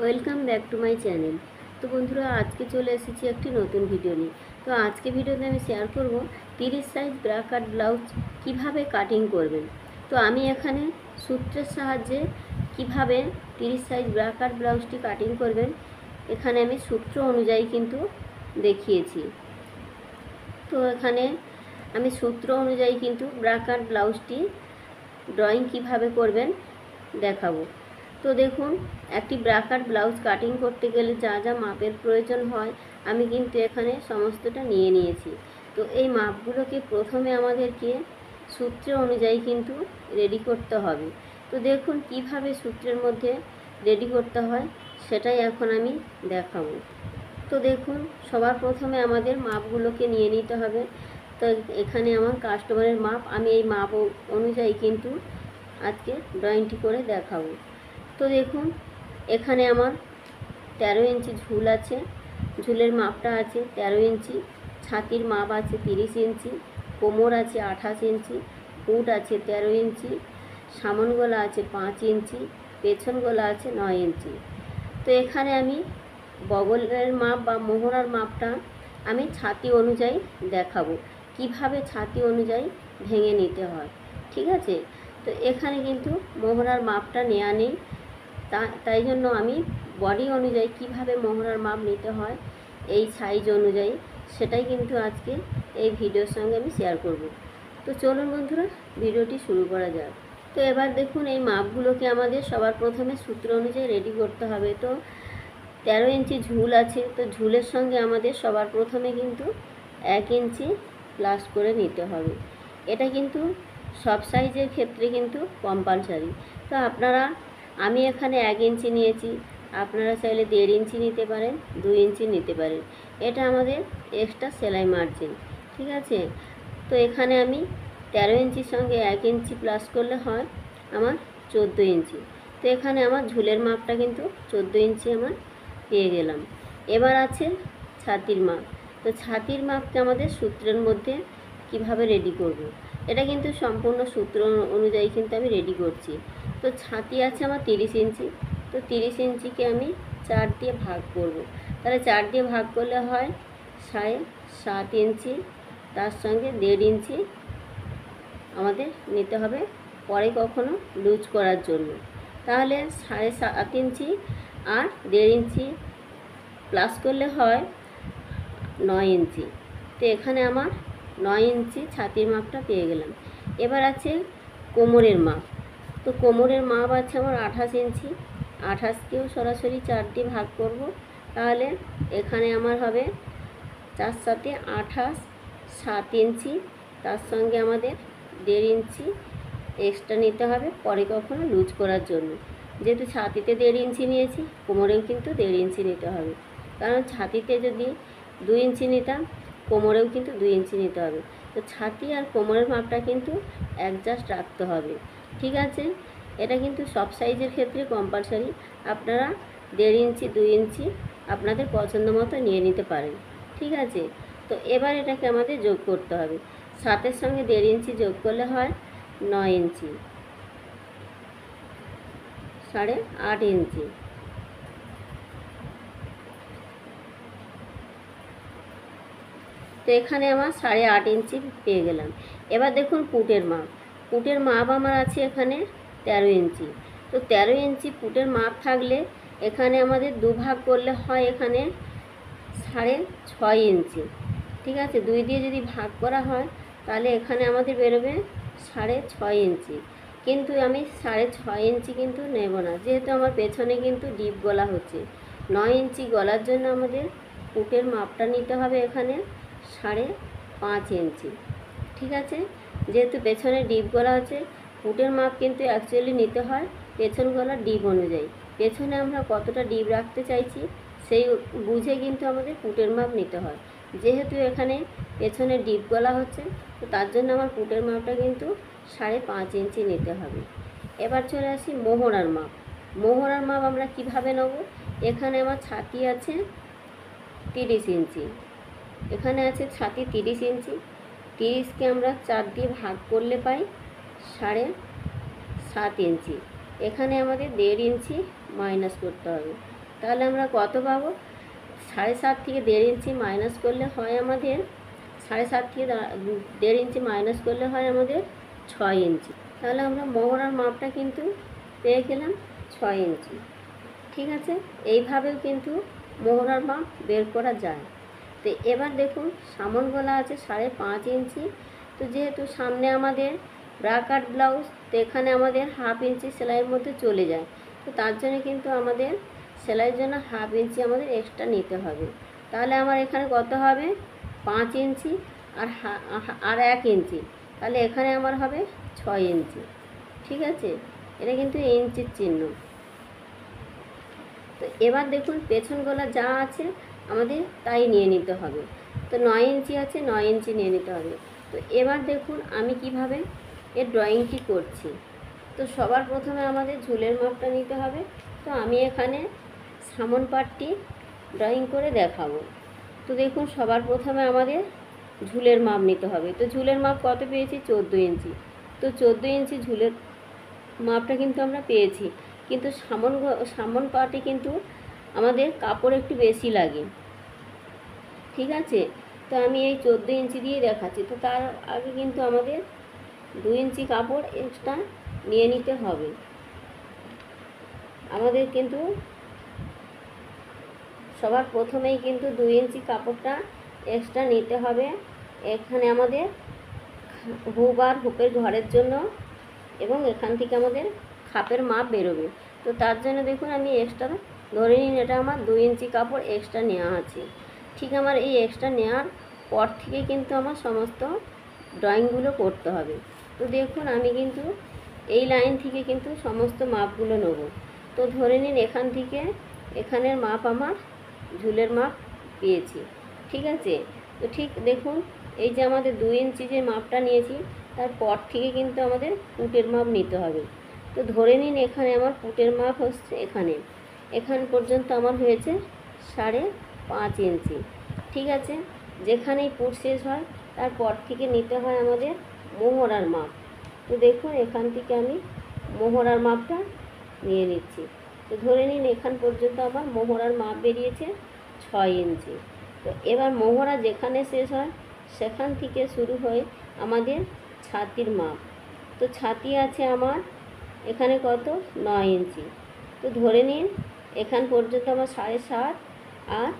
Welcome back to my channel. তো বন্ধুরা, আজকে চলে এসেছি একটি নতুন ভিডিও নিয়ে। তো আজকে ভিডিওতে আমি শেয়ার করব 30 সাইজ ব্রা কাট ব্লাউজ কীভাবে কাটিং করবেন। তো আমি এখানে সূত্রের সাহায্যে কিভাবে 30 সাইজ ব্রা কাট ব্লাউজটি কাটিং করবেন এখানে আমি সূত্র অনুযায়ী কিন্তু দেখিয়েছি। তো এখানে আমি সূত্র অনুযায়ী কিন্তু ব্রা কাট ব্লাউজটি ড্রয়িং কিভাবে করবেন দেখাবো। তো দেখুন, একটি ব্রা কাট ব্লাউজ কাটিং করতে গেলে যা যা মাপের প্রয়োজন হয় আমি কিন্তু এখানে সমস্তটা নিয়ে নিয়েছি। তো এই মাপগুলোকে প্রথমে আমাদেরকে সূত্র অনুযায়ী কিন্তু রেডি করতে হবে। তো দেখুন কিভাবে সূত্রের মধ্যে রেডি করতে হয় সেটাই এখন আমি দেখাবো। তো দেখুন, সবার প্রথমে আমাদের মাপগুলোকে নিয়ে নিতে হবে। তো এখানে আমার কাস্টমারের মাপ, আমি এই মাপ অনুযায়ী কিন্তু আজকে ড্রয়িংটি করে দেখাবো। তো দেখুন, এখানে আমার 13 ইঞ্চি ঝুল আছে, ঝুলের মাপটা আছে 13 ইঞ্চি, ছাতির মাপ আছে 30 ইঞ্চি, কোমর আছে 28 ইঞ্চি, পুট আছে 13 ইঞ্চি, সামন গলা আছে 5 ইঞ্চি, পেছন গলা আছে 9 ইঞ্চি। তো এখানে আমি বগলের মাপ বা মোহরার মাপটা আমি ছাতি অনুযায়ী দেখাবো, কিভাবে ছাতি অনুযায়ী ভেঙে নিতে হয়। ঠিক আছে, তো এখানে কিন্তু মোহরার মাপটা নেওয়া নেই, তাই জন্য আমি বডি অনুযায়ী কিভাবে মোহরার মাপ নিতে হয় এই সাইজ অনুযায়ী সেটাই কিন্তু আজকে এই ভিডিওর সঙ্গে আমি শেয়ার করব। তো চলুন বন্ধুরা, ভিডিওটি শুরু করা যাক। তো এবার দেখুন, এই মাপগুলোকে আমাদের সবার প্রথমে সূত্র অনুযায়ী রেডি করতে হবে। তো 13 ইঞ্চি ঝুল আছে, তো ঝুলের সঙ্গে আমাদের সবার প্রথমে কিন্তু 1 ইঞ্চি প্লাস করে নিতে হবে। এটা কিন্তু সব সাইজের ক্ষেত্রে কিন্তু কম্পালসারি। তো আমি এখানে 1 ইঞ্চি নিয়েছি, আপনারা চাইলে 1.5 ইঞ্চি নিতে পারেন, 2 ইঞ্চি নিতে পারেন। এটা আমাদের এক্সট্রা সেলাই মার্জিন। ঠিক আছে, তো এখানে আমি 13 ইঞ্চির সঙ্গে 1 ইঞ্চি প্লাস করলে হয় আমার 14 ইঞ্চি। তো এখানে আমার ঝুলের মাপটা কিন্তু 14 ইঞ্চি আমার পেয়ে গেলাম। এবার আছে ছাতির মাপ। তো ছাতির মাপটা আমাদের সূত্রের মধ্যে কিভাবে রেডি করব, এটা কিন্তু সম্পূর্ণ সূত্র অনুযায়ী কিন্তু আমি রেডি করছি। তো ছাতি আছে আমার 30 ইঞ্চি, তো 30 ইঞ্চিকে আমি 4 দিয়ে ভাগ করব। তাহলে 4 দিয়ে ভাগ করলে হয় 7.5 ইঞ্চি, তার সঙ্গে 1.5 ইঞ্চি আমাদের নিতে হবে পরে কখনো লুজ করার জন্য। তাহলে 7.5 ইঞ্চি আর 1.5 ইঞ্চি প্লাস করলে হয় 9 ইঞ্চি। তো এখানে আমার 9 ইঞ্চি ছাতির মাপটা পেয়ে গেলাম। এবার আছে কোমরের মাপ। তো কোমরের মাপ আছে আমার 28 ইঞ্চি, 28কেও সরাসরি 4 দিয়ে ভাগ করব। তাহলে এখানে আমার হবে 4 7 28, 7 ইঞ্চি, তার সঙ্গে আমাদের 1.5 ইঞ্চি এক্সট্রা নিতে হবে পরে কখনো লুজ করার জন্য। যেহেতু ছাতিতে 1.5 ইঞ্চি নিয়েছি, কোমরেও কিন্তু 1.5 ইঞ্চি নিতে হবে, কারণ ছাতিতে যদি 2 ইঞ্চি নিতাম, কোমরেও কিন্তু 2 ইঞ্চি নিতে হবে। তো ছাতি আর কোমরের মাপটা কিন্তু অ্যাডজাস্ট রাখতে হবে। ঠিক আছে, এটা কিন্তু সব সাইজের ক্ষেত্রে কম্পালসারি। আপনারা 1.5 ইঞ্চি 2 ইঞ্চি আপনাদের পছন্দ মতো নিয়ে নিতে পারেন। ঠিক আছে, তো এবার এটাকে আমাদের যোগ করতে হবে। 7-এর সঙ্গে 1.5 ইঞ্চি যোগ করলে হয় 9 ইঞ্চি, 8.5 ইঞ্চি। তো এখানে আমার 8.5 ইঞ্চি পেয়ে গেলাম। এবার দেখুন পুটের মাপ। পুটের মাপ আমার আছে এখানে 13 ইঞ্চি। তো 13 ইঞ্চি পুটের মাপ থাকলে এখানে আমাদের দুভাগ করলে হয় এখানে 6.5 ইঞ্চি। ঠিক আছে, 2 দিয়ে যদি ভাগ করা হয় তাহলে এখানে আমাদের বেরোবে 6.5 ইঞ্চি। কিন্তু আমি 6.5 ইঞ্চি কিন্তু নেব না, যেহেতু আমার পেছনে কিন্তু ডিপ গলা হচ্ছে। 9 ইঞ্চি গলার জন্য আমাদের পুটের মাপটা নিতে হবে এখানে 5.5 ইঞ্চি। ঠিক আছে, যেহেতু পেছনে ডিপ গলা হচ্ছে, পুটের মাপ কিন্তু অ্যাকচুয়ালি নিতে হয় পেছন গলার ডিপ অনুযায়ী। পেছনে আমরা কতটা ডিপ রাখতে চাইছি সেই বুঝে কিন্তু আমাদের পুটের মাপ নিতে হয়। যেহেতু এখানে পেছনে ডিপ গলা হচ্ছে, তো তার জন্য আমার পুটের মাপটা কিন্তু 5.5 ইঞ্চি নিতে হবে। এবার চলে আসি মোহরার মাপ। মোহরার মাপ আমরা কিভাবে নেব? এখানে আমার ছাতি আছে 30 ইঞ্চি, এখানে আছে ছাতি 30 ইঞ্চি। 30কে আমরা 4 দিয়ে ভাগ করলে পাই 7.5 ইঞ্চি। এখানে আমাদের 1.5 ইঞ্চি মাইনাস করতে হবে। তাহলে আমরা কত পাবো? 7.5 থেকে 1.5 ইঞ্চি মাইনাস করলে হয় আমাদের 7.5 থেকে 1.5 ইঞ্চি মাইনাস করলে হয় আমাদের 6 ইঞ্চি। তাহলে আমরা মোহরার মাপটা কিন্তু পেয়ে গেলাম 6 ইঞ্চি। ঠিক আছে, এইভাবেও কিন্তু মোহরার মাপ বের করা যায়। তো এবার দেখুন সামন গলা আছে 5.5 ইঞ্চি। তো যেহেতু সামনে আমাদের ব্রা কাট ব্লাউজ, তো এখানে আমাদের 1/2 ইঞ্চি সেলাইয়ের মধ্যে চলে যায়। তো তার জন্য কিন্তু আমাদের সেলাইয়ের জন্য 1/2 ইঞ্চি আমাদের এক্সট্রা নিতে হবে। তাহলে আমার এখানে কত হবে? 5 ইঞ্চি আর 1 ইঞ্চি, তাহলে এখানে আমার হবে 6 ইঞ্চি। ঠিক আছে, এটা কিন্তু ইঞ্চির চিহ্ন। তো এবার দেখুন পেছন গলা যা আছে আমাদের তাই নিয়ে নিতে হবে। তো 9 ইঞ্চি আছে, 9 ইঞ্চি নিয়ে নিতে হবে। তো এবার দেখুন আমি কিভাবে এর ড্রয়িংটি করছি। তো সবার প্রথমে আমাদের ঝুলের মাপটা নিতে হবে। তো আমি এখানে সামন পাটটি ড্রয়িং করে দেখাবো। তো দেখুন সবার প্রথমে আমাদের ঝুলের মাপ নিতে হবে। তো ঝুলের মাপ কত পেয়েছি? 14 ইঞ্চি। তো 14 ইঞ্চি ঝুলের মাপটা কিন্তু আমরা পেয়েছি, কিন্তু সামন পাটে কিন্তু আমাদের কাপড় একটু বেশি লাগে। ঠিক আছে, তো আমি এই 14 ইঞ্চি দিয়ে দেখাচ্ছি। তো তার আগে কিন্তু আমাদের 2 ইঞ্চি কাপড় এক্সট্রা নিয়ে নিতে হবে। আমাদের কিন্তু সবার প্রথমেই কিন্তু 2 ইঞ্চি কাপড়টা এক্সট্রা নিতে হবে। এখানে আমাদের হুক আর হুকের ঘরের জন্য, এবং এখান থেকে আমাদের খাপের মাপ বেরোবে। তো তার জন্য দেখুন আমি এক্সট্রা ধরে নিন, এটা আমার 2 ইঞ্চি কাপড় এক্সট্রা নেওয়া আছে। ঠিক আমার এই এক্সট্রা নেওয়ার পর থেকে কিন্তু আমার সমস্ত ড্রয়িংগুলো করতে হবে। তো দেখুন আমি কিন্তু এই লাইন থেকে কিন্তু সমস্ত মাপগুলো নেব। তো ধরে নিন এখান থেকে এখানের মাপ আমার ঝুলের মাপ পেয়েছি। ঠিক আছে, তো ঠিক দেখুন এই যে আমাদের 2 ইঞ্চি যে মাপটা নিয়েছি, তারপর থেকে কিন্তু আমাদের পুটের মাপ নিতে হবে। তো ধরে নিন এখানে আমার পুটের মাপ হচ্ছে এখান পর্যন্ত আমার হয়েছে 5.5 ইঞ্চি। ঠিক আছে, যেখানেই পুট শেষ হয় তারপর থেকে নিতে হয় আমাদের মোহরার মাপ। তো দেখুন এখান থেকে আমি মোহরার মাপটা নিয়ে নিচ্ছি। তো ধরে নিন এখান পর্যন্ত আমার মোহরার মাপ বেরিয়েছে 6 ইঞ্চি। তো এবার মোহরা যেখানে শেষ হয় সেখান থেকে শুরু হয়ে আমাদের ছাতির মাপ। তো ছাতি আছে আমার এখানে কত? 9 ইঞ্চি। তো ধরে নিন এখান পর্যন্ত আমার 7.5, আর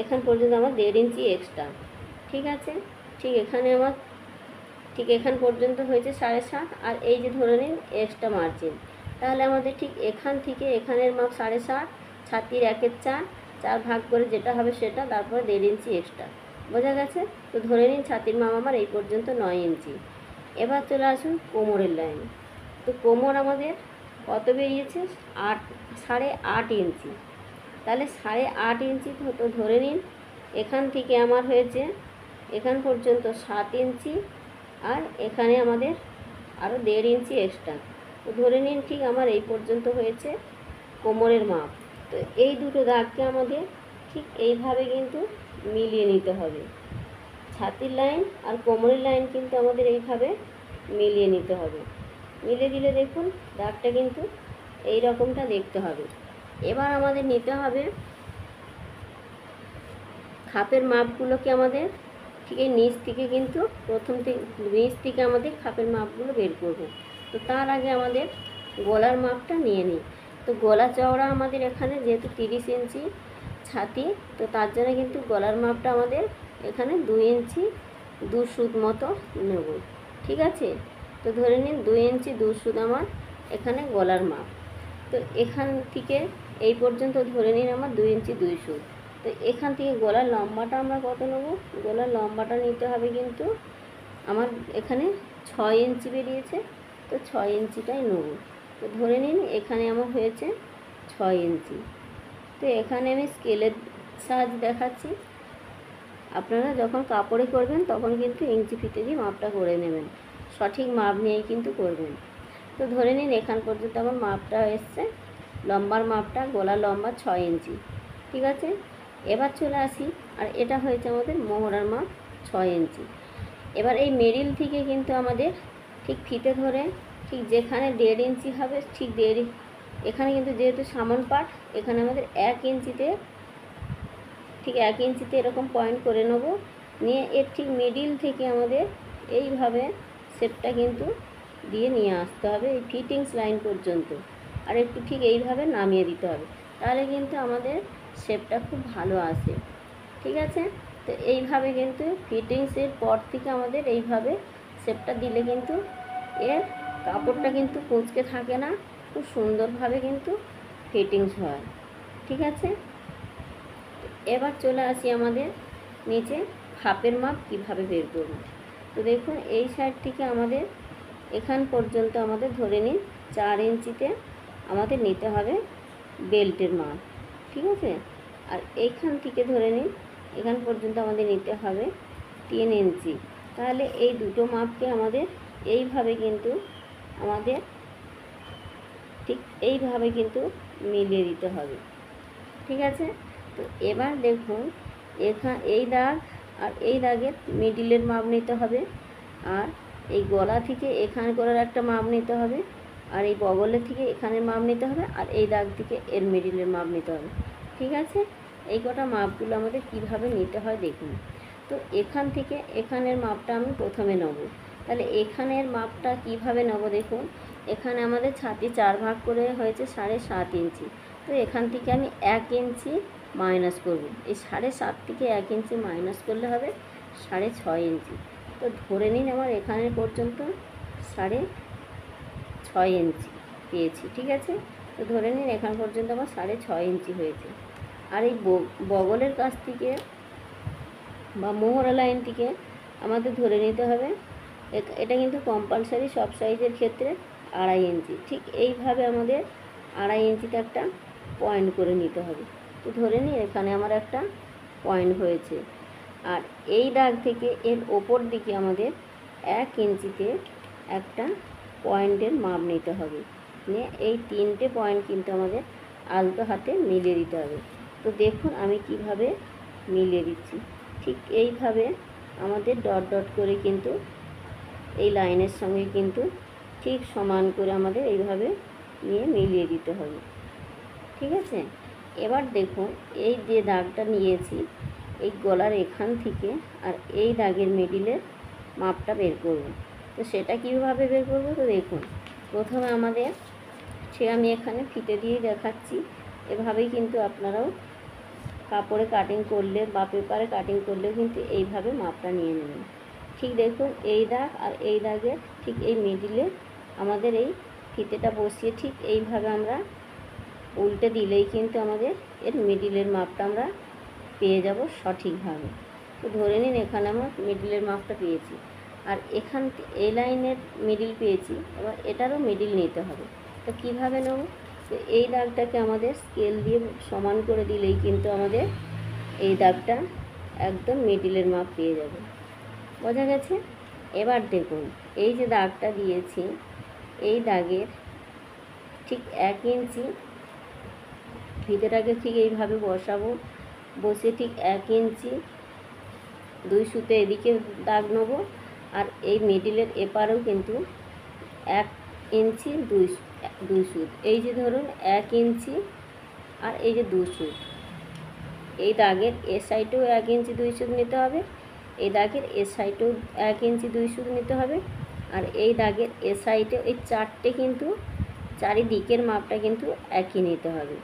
এখান পর্যন্ত আমার 1.5 ইঞ্চি এক্সট্রা। ঠিক আছে, ঠিক এখান পর্যন্ত হয়েছে 7.5, আর এই যে ধরে নিন এক্সট্রা মার্জিন। তাহলে আমাদের ঠিক এখান থেকে এখানের মাপ 7.5, ছাতির 1/4 ভাগ করে যেটা হবে সেটা, তারপর 1.5 ইঞ্চি এক্সট্রা। বোঝা গেছে? তো ধরে নিন ছাতির মাপ আমার এই পর্যন্ত 9 ইঞ্চি। এবার চলে আসুন কোমরের লাইন। তো কোমর আমাদের কত বেরিয়েছে? 8.5 ইঞ্চি। তাহলে 8.5 ইঞ্চি। তো ধরে নিন এখান থেকে আমার হয়েছে এখান পর্যন্ত 7 ইঞ্চি, আর এখানে আমাদের আরও 1.5 ইঞ্চি এক্সট্রা। তো ধরে নিন ঠিক আমার এই পর্যন্ত হয়েছে কোমরের মাপ। তো এই দুটো দাগকে আমাদের ঠিক এইভাবে কিন্তু মিলিয়ে নিতে হবে। ছাতির লাইন আর কোমরের লাইন কিন্তু আমাদের এইভাবে মিলিয়ে নিতে হবে। মিলিয়ে দিলে দেখুন দাগটা কিন্তু এই রকমটা দেখতে হবে। এবার আমাদের নিতে হবে খাপের মাপগুলোকে আমাদের ঠিক এই নিচ থেকে কিন্তু নিচ থেকে আমাদের খাপের মাপগুলো বের করব। তো তার আগে আমাদের গলার মাপটা নিয়ে নিই। তো গলা চওড়া আমাদের এখানে যেহেতু 30 ইঞ্চি ছাতি, তো তার জন্য কিন্তু গলার মাপটা আমাদের এখানে 2 ইঞ্চি 2 সুত মতো নেব। ঠিক আছে, তো ধরে নিন 2 ইঞ্চি 2 সুত আমার এখানে গলার মাপ। তো এখান থেকে এই পর্যন্ত ধরে নিন আমার 2 ইঞ্চি 2 সুত। তো এখান থেকে গলার লম্বাটা আমরা কত নেব? গলার লম্বাটা নিতে হবে কিন্তু আমার এখানে 6 ইঞ্চি বেরিয়েছে। তো 6 ইঞ্চিটাই নেব। তো ধরে নিন এখানে আমার হয়েছে 6 ইঞ্চি। তো এখানে আমি স্কেলের সাহায্যে দেখাচ্ছি। আপনারা যখন কাপড়ে করবেন তখন কিন্তু ইঞ্চি ফিতে দিয়ে মাপটা করে নেবেন, সঠিক মাপ নিয়েই কিন্তু করবেন। তো ধরে নিন এখান পর্যন্ত আমার মাপটা এসছে, লম্বার মাপটা গলার লম্বা 6 ইঞ্চি। ঠিক আছে, এবার চলে আসি, আর এটা হয়েছে আমাদের মোহরার মাপ 6 ইঞ্চি। এবার এই মিডিল থেকে কিন্তু আমাদের ঠিক ফিতে ধরে ঠিক যেখানে 1.5 ইঞ্চি হবে ঠিক এখানে কিন্তু যেহেতু সামন পার্ট, এখানে আমাদের 1 ইঞ্চিতে, ঠিক 1 ইঞ্চিতে এরকম পয়েন্ট করে নেব। নিয়ে এর ঠিক মিডিল থেকে আমাদের এইভাবে শেপটা কিন্তু দিয়ে নিয়ে আসতে হবে এই ফিটিংস লাইন পর্যন্ত, আর একটু ঠিক এইভাবে নামিয়ে দিতে হবে, তাহলে কিন্তু আমাদের শেপটা খুব ভালো আসে। ঠিক আছে, তো এইভাবে কিন্তু ফিটিংসের পর থেকে আমাদের এইভাবে শেপটা দিলে কিন্তু এর কাপড়টা কিন্তু কুঁচকে থাকে না, খুব সুন্দরভাবে কিন্তু ফিটিংস হয়। ঠিক আছে, এবার চলে আসি আমাদের নিচে হাফের মাপ কিভাবে বের করব। তো দেখুন এই সাইড থেকে আমাদের এখান পর্যন্ত আমাদের ধরে নিন 4 ইঞ্চিতে আমাদের নিতে হবে বেল্টের মাপ। ঠিক আছে, আর এইখান থেকে ধরে নিন এখান পর্যন্ত আমাদের নিতে হবে 3 ইঞ্চি। তাহলে এই দুটো মাপকে আমাদের এইভাবে কিন্তু আমাদের ঠিক এইভাবে কিন্তু মিলিয়ে দিতে হবে। ঠিক আছে, তো এবার দেখুন এই দাগ আর এই দাগের মিডিলের মাপ নিতে হবে, আর এই গলা থেকে এখানে করার একটা মাপ নিতে হবে, আর এই বগলের থেকে এখানের মাপ নিতে হবে, আর এই দাগ থেকে এর মিডিলের মাপ নিতে হবে। ঠিক আছে, এই কটা মাপগুলো আমাদের কিভাবে নিতে হয় দেখুন। তো এখান থেকে এখানের মাপটা আমি প্রথমে নেব। তাহলে এখানের মাপটা কিভাবে নেব দেখুন, এখানে আমাদের ছাতি 4 ভাগ করে হয়েছে 7.5 ইঞ্চি। তো এখান থেকে আমি 1 ইঞ্চি মাইনাস করব। এই 7.5 থেকে 1 ইঞ্চি মাইনাস করলে হবে 6.5 ইঞ্চি। তো ধরে নিন আমার এখানে পর্যন্ত 6.5 ইঞ্চি পেয়েছি। ঠিক আছে, তো ধরে নিন এখান পর্যন্ত আমার 6.5 ইঞ্চি হয়েছে। আর এই বগলের কাছ থেকে বা মোহরা লাইন থেকে আমাদের ধরে নিতে হবে, এটা কিন্তু কম্পালসারি সব সাইজের ক্ষেত্রে 2.5 ইঞ্চি। ঠিক এইভাবে আমাদের 2.5 ইঞ্চিতে একটা পয়েন্ট করে নিতে হবে। তো ধরে নিই এখানে আমার একটা পয়েন্ট হয়েছে, আর এই দাগ থেকে এর ওপর দিকে আমাদের 1 ইঞ্চিতে একটা পয়েন্টের মাপ নিতে হবে। নিয়ে এই 3টে পয়েন্ট কিন্তু আমাদের আলতো হাতে মিলিয়ে দিতে হবে। তো দেখুন আমি কিভাবে মিলিয়ে দিচ্ছি। ঠিক এইভাবে আমাদের ডট ডট করে কিন্তু এই লাইনের সঙ্গে কিন্তু ঠিক সমান করে আমাদের এইভাবে নিয়ে মিলিয়ে দিতে হবে। ঠিক আছে, এবার দেখুন এই যে দাগটা নিয়েছি এই গলার এখান থেকে আর এই দাগের মিডিলের মাপটা বের করব। তো সেটা কীভাবে বের করব, তো দেখুন প্রথমে আমাদের আমি এখানে ফিতে দিয়ে দেখাচ্ছি, এভাবেই কিন্তু আপনারাও কাপড়ে কাটিং করলে বা পেপারে কাটিং করলেও কিন্তু এইভাবে মাপটা নিয়ে নেবেন। ঠিক দেখুন এই দাগ আর এই দাগের ঠিক এই মিডিলে আমাদের এই ফিতেটা বসিয়ে ঠিক এইভাবে আমরা উল্টে দিলেই কিন্তু আমাদের এর মিডিলের মাপটা আমরা পেয়ে যাব সঠিকভাবে। তো ধরে নিন এখানে আমার মিডিলের মাপটা পেয়েছি, আর এখান এই লাইনের মিডিল পেয়েছি, এবার এটারও মিডিল নিতে হবে। তো কীভাবে নেব, তো এই দাগটাকে আমাদের স্কেল দিয়ে সমান করে দিলেই কিন্তু আমাদের এই দাগটা একদম মিডিলের মাপ পেয়ে যাবে। বোঝা গেছে? এবার দেখুন এই যে দাগটা দিয়েছি এই দাগের ঠিক 1 ইঞ্চি ফিতেটাকে ঠিক এইভাবে বসাবো, বসে ঠিক 1 ইঞ্চি 2 সুতো এদিকে দাগ নেবো, আর এই মিডিলের এপারেও কিন্তু 1 ইঞ্চি 2 সুত, এই যে ধরুন 1 ইঞ্চি আর এই যে 2 সুত, এই দাগের এ সাইডেও 1 ইঞ্চি 2 সুত নিতে হবে, এই দাগের এ সাইডেও 1 ইঞ্চি 2 সুত নিতে হবে, আর এই দাগের এ সাইডেও এই 4টে কিন্তু চারিদিকের মাপটা কিন্তু একই নিতে হবে।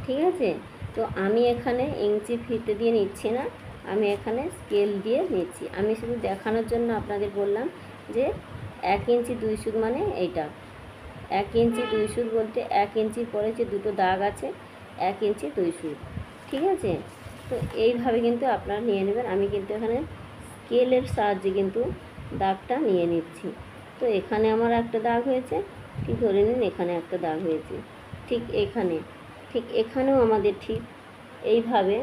ঠিক আছে, তো আমি এখানে ইঞ্চি ফিতে দিয়ে নিচ্ছি না, আমি এখানে স্কেল দিয়ে নিচ্ছি। আমি শুধু দেখানোর জন্য আপনাদের বললাম যে 1 ইঞ্চি 2 সুত মানে এইটা 1 ইঞ্চি 2 সুত বলতে 1 ইঞ্চির পরে যে দুটো দাগ আছে 1 ইঞ্চি 2 সুত। ঠিক আছে, তো এইভাবে কিন্তু আপনারা নিয়ে নেবেন। আমি কিন্তু এখানে স্কেলের সাহায্যে কিন্তু দাগটা নিয়ে নিচ্ছি। তো এখানে আমার একটা দাগ হয়েছে, ঠিক ধরে নিন এখানে একটা দাগ হয়েছে, ঠিক এখানেও আমাদের ঠিক এইভাবে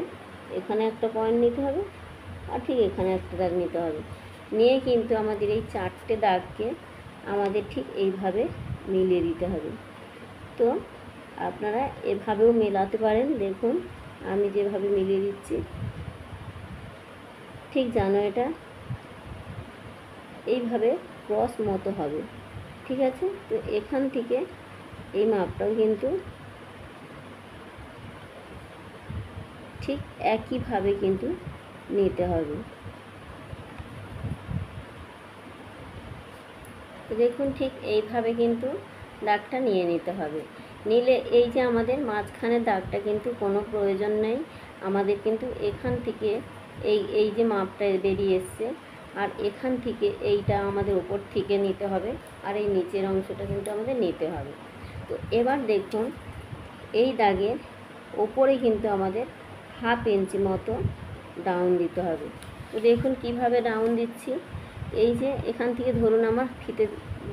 এখানে একটা পয়েন্ট নিতে হবে, আর ঠিক এখানে একটা দাগ নিতে হবে। নিয়ে কিন্তু আমাদের এই 4টে দাগকে আমাদের ঠিক এইভাবে মিলিয়ে দিতে হবে। তো আপনারা এভাবেও মেলাতে পারেন। দেখুন আমি যেভাবে মিলিয়ে দিচ্ছি ঠিক জানো এটা এইভাবে ক্রস মতো হবে। ঠিক আছে, তো এখান থেকে এই মাপটাও কিন্তু ঠিক একইভাবে কিন্তু নিতে হবে। তো দেখুন ঠিক এইভাবে কিন্তু দাগটা নিয়ে নিতে হবে। নিলে এই যে আমাদের মাঝখানের দাগটা কিন্তু কোনো প্রয়োজন নেই, আমাদের কিন্তু এখান থেকে এই যে মাপটা বেরিয়ে এসছে, আর এখান থেকে এইটা আমাদের উপর থেকে নিতে হবে, আর এই নিচের অংশটা কিন্তু আমাদের নিতে হবে। তো এবার দেখুন এই দাগের ওপরে কিন্তু আমাদের 1/2 ইঞ্চি মতো ডাউন দিতে হবে। তো দেখুন কিভাবে ডাউন দিচ্ছি। এই যে এখান থেকে ধরুন আমার ফিতে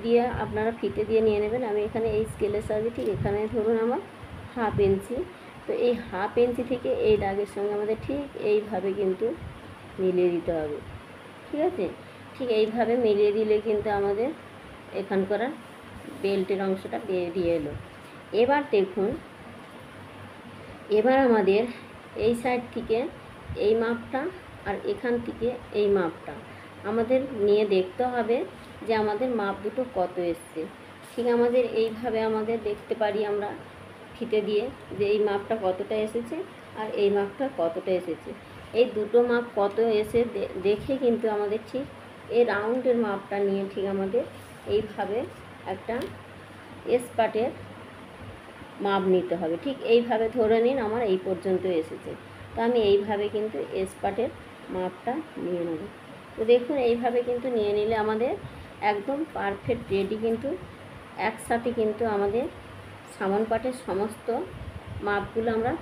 দিয়ে, আপনারা ফিতে দিয়ে নিয়ে নেবেন, আমি এখানে এই স্কেলের সাহায্যে ঠিক এখানে ধরুন আমার 1/2 ইঞ্চি। তো এই 1/2 ইঞ্চি থেকে এই দাগের সঙ্গে আমাদের ঠিক এইভাবে কিন্তু মিলিয়ে দিতে হবে। ঠিক আছে, ঠিক এইভাবে মিলিয়ে দিলে কিন্তু আমাদের এখানকার বেল্টের অংশটা বেরিয়ে এলো। এবার দেখুন, এবার আমাদের এই সাইড থেকে এই মাপটা আর এখান থেকে এই মাপটা আমাদের নিয়ে দেখতে হবে যে আমাদের মাপ দুটো কত এসছে। ঠিক আমাদের এইভাবে আমাদের দেখতে পারি আমরা ফিতে দিয়ে যে এই মাপটা কতটা এসেছে আর এই মাপটা কতটা এসেছে। এই দুটো মাপ কত এসে দেখে কিন্তু আমাদের ঠিক এই রাউন্ডের মাপটা নিয়ে ঠিক আমাদের এইভাবে একটা স্পার্টের মাপ নিতে হবে। ঠিক এইভাবে ধরে নিন আমার এই পর্যন্ত এসেছে, তো আমি এইভাবে কিন্তু স্পার্টের মাপটা নিয়ে নেব। তো দেখুন এইভাবে কিন্তু নিয়ে নিলে আমাদের একদম পারফেক্ট রেডি, কিন্তু একসাথে কিন্তু আমাদের সামন পাটের সমস্ত মাপগুলো আমরা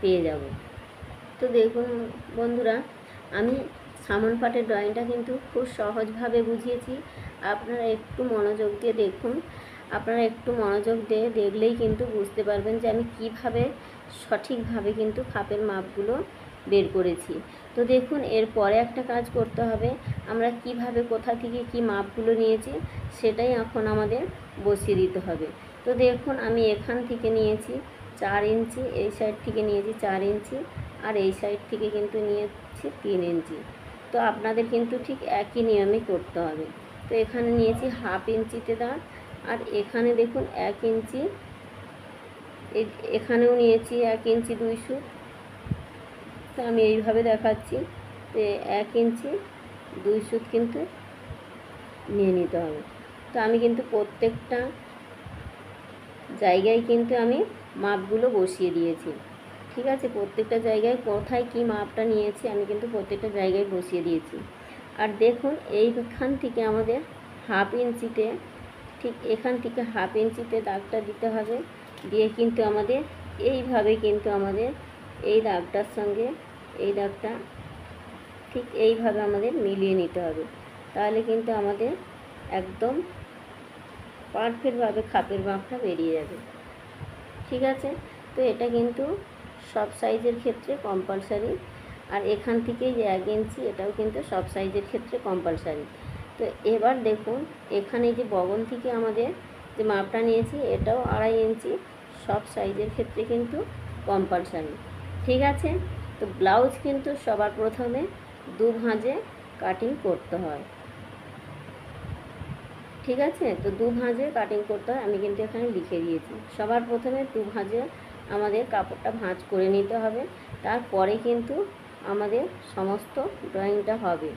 পেয়ে যাব। তো দেখুন বন্ধুরা, আমি সামন পাটের ড্রয়িংটা কিন্তু খুব সহজভাবে বুঝিয়েছি, আপনারা একটু মনোযোগ দিয়ে দেখুন। আপনারা একটু মনোযোগ দিয়ে দেখলেই কিন্তু বুঝতে পারবেন যে আমি কিভাবে সঠিকভাবে কিন্তু খাপের মাপগুলো বের করেছি। তো দেখুন এরপরে একটা কাজ করতে হবে, আমরা কিভাবে কোথা থেকে কি মাপগুলো নিয়েছি সেটাই এখন আমাদের বসিয়ে দিতে হবে। তো দেখুন আমি এখান থেকে নিয়েছি 4 ইঞ্চি, এই সাইড থেকে নিয়েছি 4 ইঞ্চি, আর এই সাইড থেকে কিন্তু নিয়েছি 3 ইঞ্চি। তো আপনাদের কিন্তু ঠিক একই নিয়মে করতে হবে। তো এখানে নিয়েছি 1/2 ইঞ্চিতে দাগ, আর এখানে দেখুন 1 ইঞ্চি, এখানেও নিয়েছি 1 ইঞ্চি 2 সুত। তো আমি এইভাবে দেখাচ্ছি, তো 1 ইঞ্চি 2 সুত কিন্তু নিয়ে নিতে হবে। তো আমি কিন্তু প্রত্যেকটা জায়গায় কিন্তু আমি মাপগুলো বসিয়ে দিয়েছি। ঠিক আছে, প্রত্যেকটা জায়গায় কোথায় কি মাপটা নিয়েছি আমি কিন্তু প্রত্যেকটা জায়গায় বসিয়ে দিয়েছি। আর দেখুন এইখান থেকে আমাদের 1/2 ইঞ্চিতে, ঠিক এখান থেকে 1/2 ইঞ্চিতে দাগটা দিতে হবে। দিয়ে কিন্তু আমাদের এইভাবে কিন্তু আমাদের এই দাগটার সঙ্গে এই দাগটা ঠিক এইভাবে আমাদের মিলিয়ে নিতে হবে, তাহলে কিন্তু আমাদের একদম পারফেক্টভাবে খাপের মাপটা বেরিয়ে যাবে। ঠিক আছে, তো এটা কিন্তু সব সাইজের ক্ষেত্রে কম্পালসারি। আর এখান থেকে যে 1 ইঞ্চি এটাও কিন্তু সব সাইজের ক্ষেত্রে কম্পালসারি। তো এবার দেখুন এখানে যে বগল থেকে আমাদের যে মাপটা নিয়েছি এটাও 2.5 ইঞ্চি, সব সাইজের ক্ষেত্রে কিন্তু কম্পালসারি। ঠিক আছে, তো ব্লাউজ কিন্তু সবার প্রথমে 2 ভাঁজে কাটিং করতে হয়। ঠিক আছে, তো 2 ভাঁজে কাটিং করতে হয়, আমি কিন্তু এখানে লিখে দিয়েছি। সবার প্রথমে 2 ভাঁজে আমাদের কাপড়টা ভাঁজ করে নিতে হবে, তারপরে কিন্তু আমাদের সমস্ত ড্রয়িংটা হবে।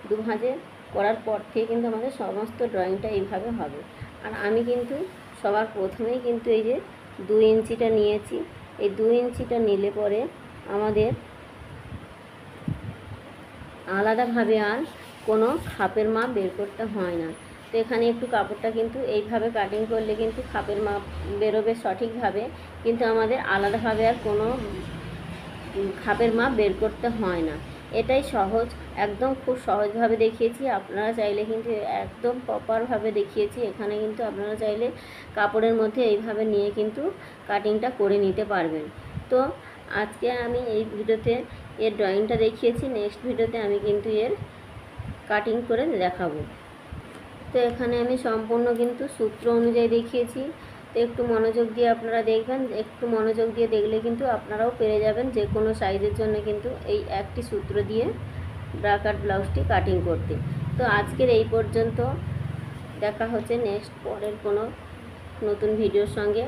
2 ভাঁজে করার পর থেকে কিন্তু আমাদের সমস্ত ড্রয়িংটা এইভাবে হবে। আর আমি কিন্তু সবার প্রথমেই কিন্তু এই যে 2 ইঞ্চিটা নিয়েছি, এই 2 ইঞ্চিটা নিলে পরে আমাদের আলাদাভাবে আর কোনো খাপের মাপ বের করতে হয় না। তো এখানে একটু কাপড়টা কিন্তু এইভাবে কাটিং করলে কিন্তু খাপের মাপ বেরোবে সঠিকভাবে, কিন্তু আমাদের আলাদাভাবে আর কোনো খাপের মাপ বের করতে হয় না। এটাই সহজ, একদম খুব সহজভাবে দেখিয়েছি। আপনারা চাইলে কিন্তু একদম প্রপারভাবে দেখিয়েছি। এখানে কিন্তু আপনারা চাইলে কাপড়ের মধ্যে এইভাবে নিয়ে কিন্তু কাটিংটা করে নিতে পারবেন। তো আজকে আমি এই ভিডিওতে এর ড্রয়িংটা দেখিয়েছি, নেক্সট ভিডিওতে আমি কিন্তু এর কাটিং করে দেখাবো। তো এখানে আমি সম্পূর্ণ কিন্তু সূত্র অনুযায়ী দেখিয়েছি। তো একটু মনোযোগ দিয়ে আপনারা দেখবেন, একটু মনোযোগ দিয়ে দেখলে কিন্তু আপনারাও পেরে যাবেন যে কোনো সাইজের জন্য কিন্তু এই একটি সূত্র দিয়ে ব্রাকাট ব্লাউজটি কাটিং করতে। তো আজকের এই পর্যন্ত, দেখা হচ্ছে নেক্সট পরের কোনো নতুন ভিডিওর সঙ্গে।